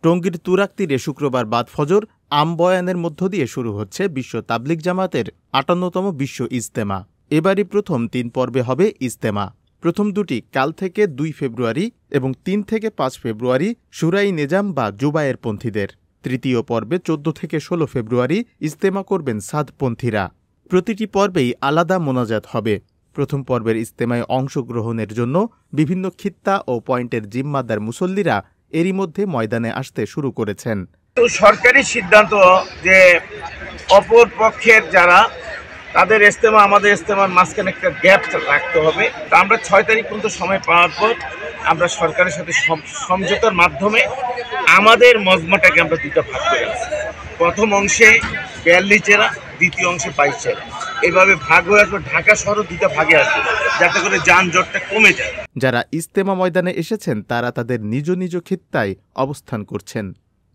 টঙ্গীর তুরাগ তীরে শুক্রবার বাদ ফজর আমবয়ানের মধ্য দিয়ে শুরু হচ্ছে বিশ্ব তাবলিগ জামাতের ৫৮তম বিশ্ব ইজতেমা। এবারই প্রথম ৩ পর্বে হবে ইজতেমা। প্রথম দুটি কাল থেকে ২ ফেব্রুয়ারি এবং ৩ থেকে ৫ ফেব্রুয়ারি শুরাই নেজাম বা জুবায়ের পন্থীদের। তৃতীয় পর্বে ১৪ থেকে ১৬ ফেব্রুয়ারি ইজতেমা করবেন সাদপন্থীরা। প্রতিটি পর্বেই আলাদা মোনাজাত হবে। প্রথম পর্বের ইজতেমায় অংশগ্রহণের জন্য বিভিন্ন খিত্তা ও পয়েন্টের জিম্মাদার মুসল্লিরা এরই মধ্যে ময়দানে আসতে শুরু করেছেন। তো সরকারি সিদ্ধান্ত যে অপর পক্ষের যারা তাদের ইজতেমা আমাদের ইজতেমার মাঝখানে একটা গ্যাপ রাখতে হবে। তা আমরা ৬ তারিখ পর্যন্ত সময় পাওয়ার পর আমরা সরকারের সাথে সমঝোতার মাধ্যমে আমাদের মজমাটাকে আমরা দুটো ভাগ করে আছি। প্রথম অংশে ৪২ জেলা, দ্বিতীয় অংশে ২২ জেলা, এভাবে ভাগ হয়ে আসবে। ঢাকা শহর দুটো ভাগে আসবে যাতে করে যানজটটা কমে যায়। যারা ইজতেমা ময়দানে এসেছেন তারা তাদের নিজ নিজ খিত্তায় অবস্থান করছেন।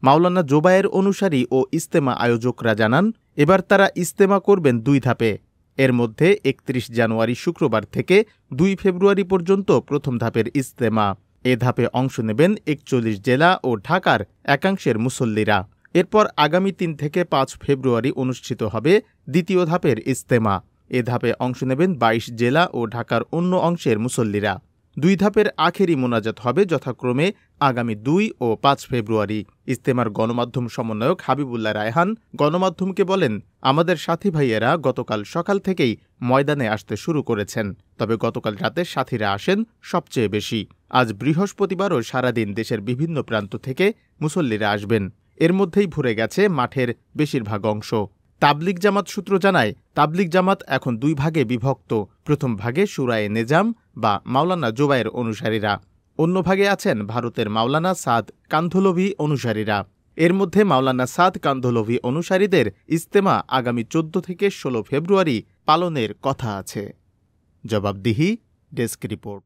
মাওলানা জোবায়ের অনুসারী ও ইজতেমা আয়োজকরা জানান, এবার তারা ইজতেমা করবেন ২ ধাপে। এর মধ্যে ৩১ জানুয়ারি শুক্রবার থেকে ২ ফেব্রুয়ারি পর্যন্ত প্রথম ধাপের ইজতেমা। এ ধাপে অংশ নেবেন ৪১ জেলা ও ঢাকার একাংশের মুসল্লিরা। এরপর আগামী ৩ থেকে ৫ ফেব্রুয়ারি অনুষ্ঠিত হবে দ্বিতীয় ধাপের ইজতেমা। এ ধাপে অংশ নেবেন ২২ জেলা ও ঢাকার অন্য অংশের মুসল্লিরা। ২ ধাপের আখেরি মোনাজাত হবে যথাক্রমে আগামী ২ ও ৫ ফেব্রুয়ারি। ইজতেমার গণমাধ্যম সমন্বয়ক হাবিবুল্লাহ রায়হান গণমাধ্যমকে বলেন, আমাদের সাথী ভাইয়েরা গতকাল সকাল থেকেই ময়দানে আসতে শুরু করেছেন। তবে গতকাল রাতে সাথীরা আসেন সবচেয়ে বেশি। আজ বৃহস্পতিবারও সারাদিন দেশের বিভিন্ন প্রান্ত থেকে মুসল্লিরা আসবেন। এর মধ্যেই ভরে গেছে মাঠের বেশিরভাগ অংশ। তাবলিগ জামাত সূত্র জানায়, তাবলিগ জামাত এখন ২ ভাগে বিভক্ত। প্রথম ভাগে শুরায়ে নেজাম বা মাওলানা জোবায়ের অনুসারীরা, অন্য ভাগে আছেন ভারতের মাওলানা সাদ কান্ধলভি অনুসারীরা। এর মধ্যে মাওলানা সাদ কান্ধলভি অনুসারীদের ইজতেমা আগামী ১৪ থেকে ১৬ ফেব্রুয়ারি পালনের কথা আছে। জবাবদিহি, ডেস্ক রিপোর্ট।